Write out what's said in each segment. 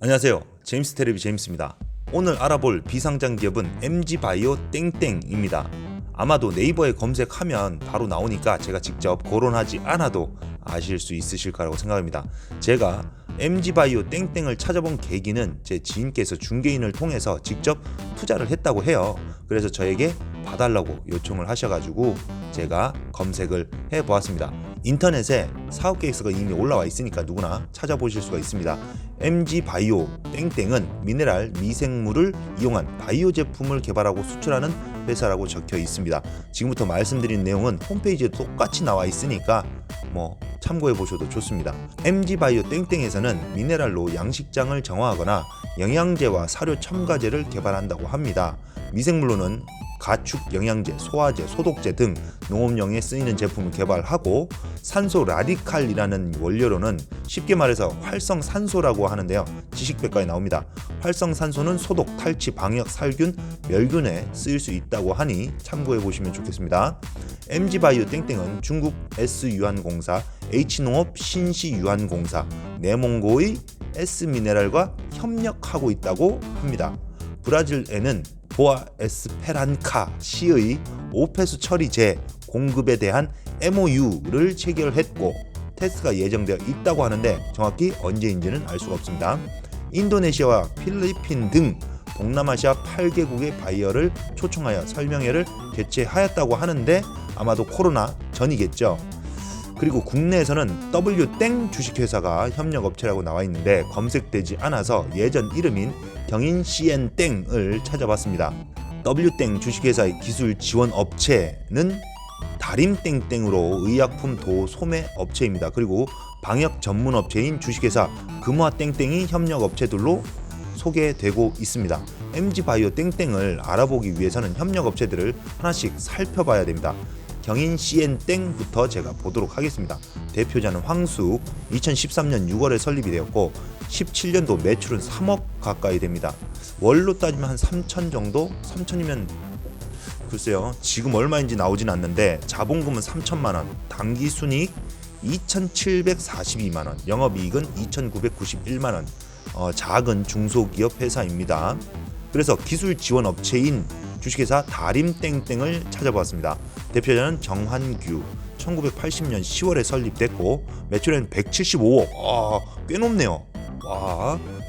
안녕하세요. 제임스 테레비 제임스입니다. 오늘 알아볼 비상장 기업은 MG바이오 땡땡입니다. 아마도 네이버에 검색하면 바로 나오니까 제가 직접 거론하지 않아도 아실 수 있으실 거라고 생각합니다. 제가 MG바이오 땡땡을 찾아본 계기는 제 지인께서 중개인을 통해서 직접 투자를 했다고 해요. 그래서 저에게 봐달라고 요청을 하셔가지고 제가 검색을 해보았습니다. 인터넷에 사업계획서가 이미 올라와 있으니까 누구나 찾아보실 수가 있습니다. MG바이오 땡땡은 미네랄, 미생물을 이용한 바이오 제품을 개발하고 수출하는 회사라고 적혀 있습니다. 지금부터 말씀드린 내용은 홈페이지에 똑같이 나와 있으니까 참고해 보셔도 좋습니다. MG바이오 땡땡에서는 미네랄로 양식장을 정화하거나 영양제와 사료 첨가제를 개발한다고 합니다. 미생물로는 가축 영양제, 소화제, 소독제 등 농업용에 쓰이는 제품을 개발하고 산소 라디칼이라는 원료로는 쉽게 말해서 활성산소라고 하는데요. 지식백과에 나옵니다. 활성산소는 소독, 탈취, 방역, 살균, 멸균에 쓰일 수 있다고 하니 참고해 보시면 좋겠습니다. MG바이오 땡땡은 중국 S유한공사, H농업 신시유한공사, 내몽고의 S미네랄과 협력하고 있다고 합니다. 브라질에는 보아 에스페란카 시의 오폐수 처리제 공급에 대한 MOU를 체결했고 테스트가 예정되어 있다고 하는데 정확히 언제인지는 알 수가 없습니다. 인도네시아와 필리핀 등 동남아시아 8개국의 바이어를 초청하여 설명회를 개최하였다고 하는데 아마도 코로나 전이겠죠. 그리고 국내에서는 W땡 주식회사가 협력업체라고 나와 있는데 검색되지 않아서 예전 이름인 경인CN땡을 찾아봤습니다. W땡 주식회사의 기술 지원 업체는 다림땡땡으로 의약품 도소매 업체입니다. 그리고 방역 전문 업체인 주식회사 금화땡땡이 협력업체들로 소개되고 있습니다. MG바이오 땡땡을 알아보기 위해서는 협력업체들을 하나씩 살펴봐야 됩니다. 경인CN땡부터 제가 보도록 하겠습니다. 대표자는 황숙, 2013년 6월에 설립이 되었고 17년도 매출은 3억 가까이 됩니다. 월로 따지면 한 3천 정도? 3천이면 글쎄요. 지금 얼마인지 나오진 않는데 자본금은 3천만원, 당기순이익 2,742만원, 영업이익은 2,991만원. 작은 중소기업 회사입니다. 그래서 기술 지원 업체인 주식회사 다림땡땡을 찾아보았습니다. 대표자는 정환규, 1980년 10월에 설립됐고 매출은 175억, 꽤 높네요.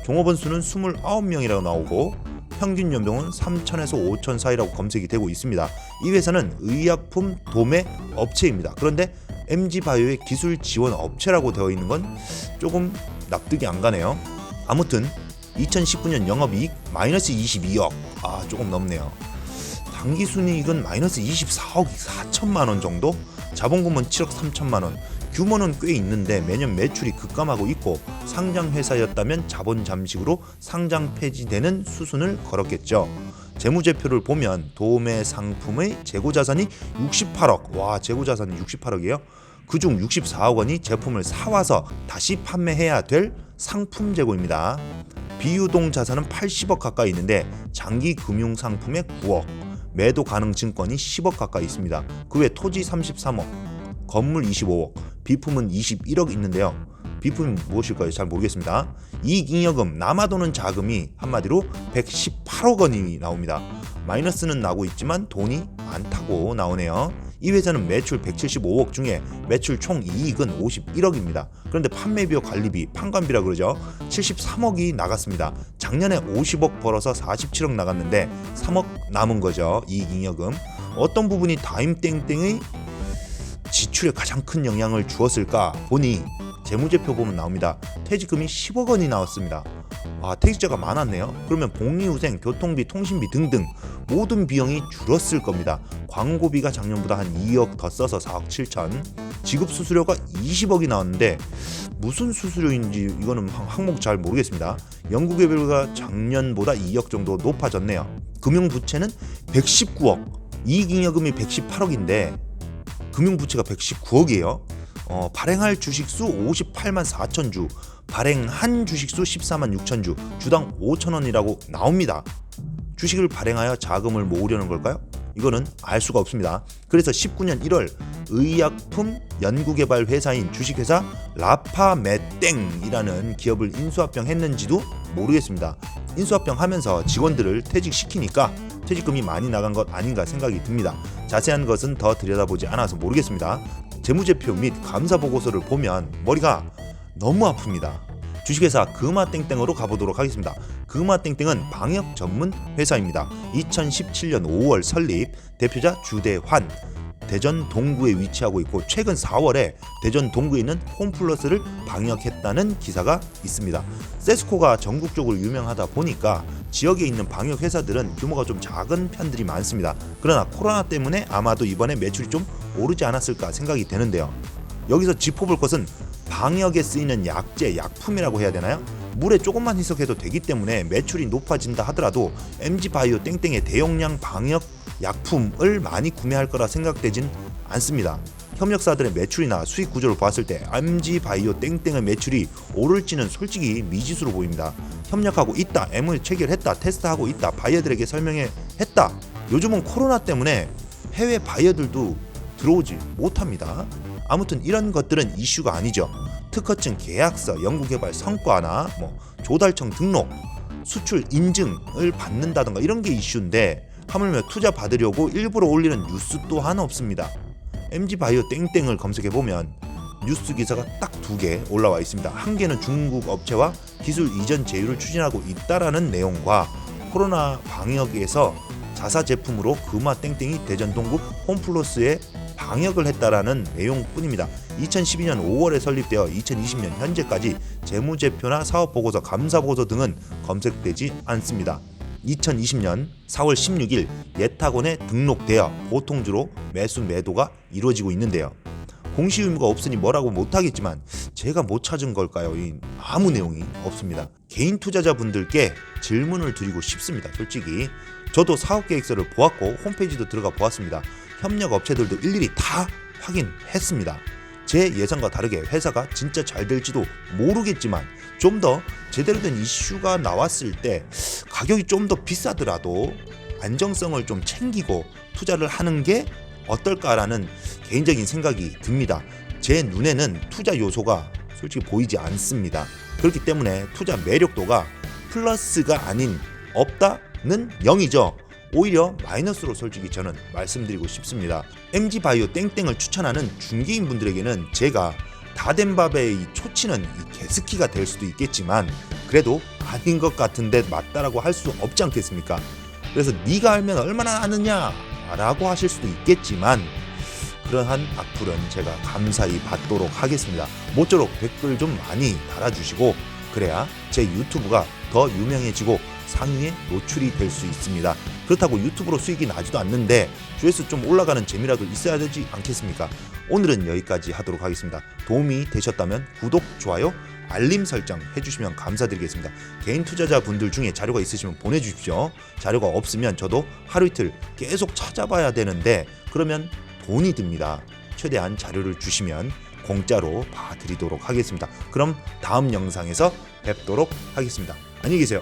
종업원 수는 29명이라고 나오고 평균 연봉은 3천에서 5천 사이라고 검색이 되고 있습니다. 이 회사는 의약품 도매 업체입니다. 그런데 MG바이오의 기술 지원 업체라고 되어 있는 건 조금 납득이 안 가네요. 아무튼 2019년 영업이익 마이너스 22억, 조금 넘네요. 당기순이익은 마이너스 24억 4천만원 정도? 자본금은 7억 3천만원. 규모는 꽤 있는데 매년 매출이 급감하고 있고 상장회사였다면 자본 잠식으로 상장 폐지되는 수순을 걸었겠죠. 재무제표를 보면 도매 상품의 재고자산이 68억, 재고자산이 68억이에요? 그중 64억 원이 제품을 사와서 다시 판매해야 될 상품 재고입니다. 비유동 자산은 80억 가까이 있는데 장기 금융 상품에 9억, 매도 가능 증권이 10억 가까이 있습니다. 그 외 토지 33억, 건물 25억, 비품은 21억 있는데요. 비품이 무엇일까요? 잘 모르겠습니다. 이익잉여금, 남아도는 자금이 한마디로 118억 원이 나옵니다. 마이너스는 나고 있지만 돈이 많다고 나오네요. 이 회사는 매출 175억 중에 매출 총 이익은 51억입니다. 그런데 판매비와 관리비, 판관비라 그러죠. 73억이 나갔습니다. 작년에 50억 벌어서 47억 나갔는데 3억 남은 거죠. 이익잉여금. 어떤 부분이 다임땡땡의 지출에 가장 큰 영향을 주었을까 보니 재무제표 보면 나옵니다. 퇴직금이 10억 원이 나왔습니다. 퇴직자가 많았네요. 그러면 복리후생, 교통비, 통신비 등등 모든 비용이 줄었을 겁니다. 광고비가 작년보다 한 2억 더 써서 4억 7천, 지급수수료가 20억이 나왔는데 무슨 수수료인지 이거는 항목 잘 모르겠습니다. 연구개발비가 작년보다 2억 정도 높아졌네요. 금융부채는 119억, 이익잉여금이 118억인데 금융부채가 119억이에요. 발행할 주식수 58만 4천 주, 발행한 주식수 14만 6천 주, 주당 5천 원이라고 나옵니다. 주식을 발행하여 자금을 모으려는 걸까요? 이거는 알 수가 없습니다. 그래서 19년 1월 의약품 연구개발 회사인 주식회사 라파메땡이라는 기업을 인수합병 했는지도 모르겠습니다. 인수합병 하면서 직원들을 퇴직시키니까 퇴직금이 많이 나간 것 아닌가 생각이 듭니다. 자세한 것은 더 들여다보지 않아서 모르겠습니다. 재무제표 및 감사보고서를 보면 머리가 너무 아픕니다. 주식회사 금화땡땡으로 가보도록 하겠습니다. 금화땡땡은 방역 전문 회사입니다. 2017년 5월 설립, 대표자 주대환, 대전 동구에 위치하고 있고 최근 4월에 대전 동구에 있는 홈플러스를 방역했다는 기사가 있습니다. 세스코가 전국적으로 유명하다 보니까 지역에 있는 방역 회사들은 규모가 좀 작은 편들이 많습니다. 그러나 코로나 때문에 아마도 이번에 매출이 좀 오르지 않았을까 생각이 되는데요. 여기서 짚어볼 것은 방역에 쓰이는 약재, 약품이라고 해야 되나요? 물에 조금만 희석해도 되기 때문에 매출이 높아진다 하더라도 MG바이오 땡땡의 대용량 방역 약품을 많이 구매할 거라 생각되진 않습니다. 협력사들의 매출이나 수익 구조를 봤을 때 MG바이오 땡땡의 매출이 오를지는 솔직히 미지수로 보입니다. 협력하고 있다, M을 체결했다, 테스트하고 있다, 바이어들에게 설명했다. 요즘은 코로나 때문에 해외 바이어들도 들어오지 못합니다. 아무튼 이런 것들은 이슈가 아니죠. 특허증 계약서, 연구개발 성과나 조달청 등록, 수출 인증을 받는다던가 이런 게 이슈인데 하물며 투자 받으려고 일부러 올리는 뉴스 또한 없습니다. MG바이오 땡땡을 검색해보면 뉴스 기사가 딱 2개 올라와 있습니다. 한 개는 중국 업체와 기술 이전 제휴를 추진하고 있다라는 내용과 코로나 방역에서 자사 제품으로 금화땡땡이 대전 동구 홈플러스에 방역을 했다라는 내용뿐입니다. 2012년 5월에 설립되어 2020년 현재까지 재무제표나 사업보고서, 감사보고서 등은 검색되지 않습니다. 2020년 4월 16일 예탁원에 등록되어 보통주로 매수 매도가 이루어지고 있는데요. 공시 의무가 없으니 뭐라고 못하겠지만 제가 못 찾은 걸까요? 아무 내용이 없습니다. 개인 투자자분들께 질문을 드리고 싶습니다. 솔직히 저도 사업계획서를 보았고 홈페이지도 들어가 보았습니다. 협력 업체들도 일일이 다 확인했습니다. 제 예상과 다르게 회사가 진짜 잘 될지도 모르겠지만 좀 더 제대로 된 이슈가 나왔을 때 가격이 좀 더 비싸더라도 안정성을 좀 챙기고 투자를 하는 게 어떨까라는 개인적인 생각이 듭니다. 제 눈에는 투자 요소가 솔직히 보이지 않습니다. 그렇기 때문에 투자 매력도가 플러스가 아닌 없다는 0이죠. 오히려 마이너스로 솔직히 저는 말씀드리고 싶습니다. MG바이오 땡땡을 추천하는 중개인 분들에게는 제가 다된밥의 초치는 개스키가 될 수도 있겠지만 그래도 아닌 것 같은데 맞다라고 할 수 없지 않겠습니까? 그래서 네가 알면 얼마나 아느냐 라고 하실 수도 있겠지만 그러한 악플은 제가 감사히 받도록 하겠습니다. 모쪼록 댓글 좀 많이 달아주시고 그래야 제 유튜브가 더 유명해지고 상위에 노출이 될 수 있습니다. 그렇다고 유튜브로 수익이 나지도 않는데 조회수 좀 올라가는 재미라도 있어야 되지 않겠습니까? 오늘은 여기까지 하도록 하겠습니다. 도움이 되셨다면 구독, 좋아요, 알림 설정 해주시면 감사드리겠습니다. 개인 투자자 분들 중에 자료가 있으시면 보내주십시오. 자료가 없으면 저도 하루 이틀 계속 찾아봐야 되는데 그러면 돈이 듭니다. 최대한 자료를 주시면 공짜로 봐드리도록 하겠습니다. 그럼 다음 영상에서 뵙도록 하겠습니다. 안녕히 계세요.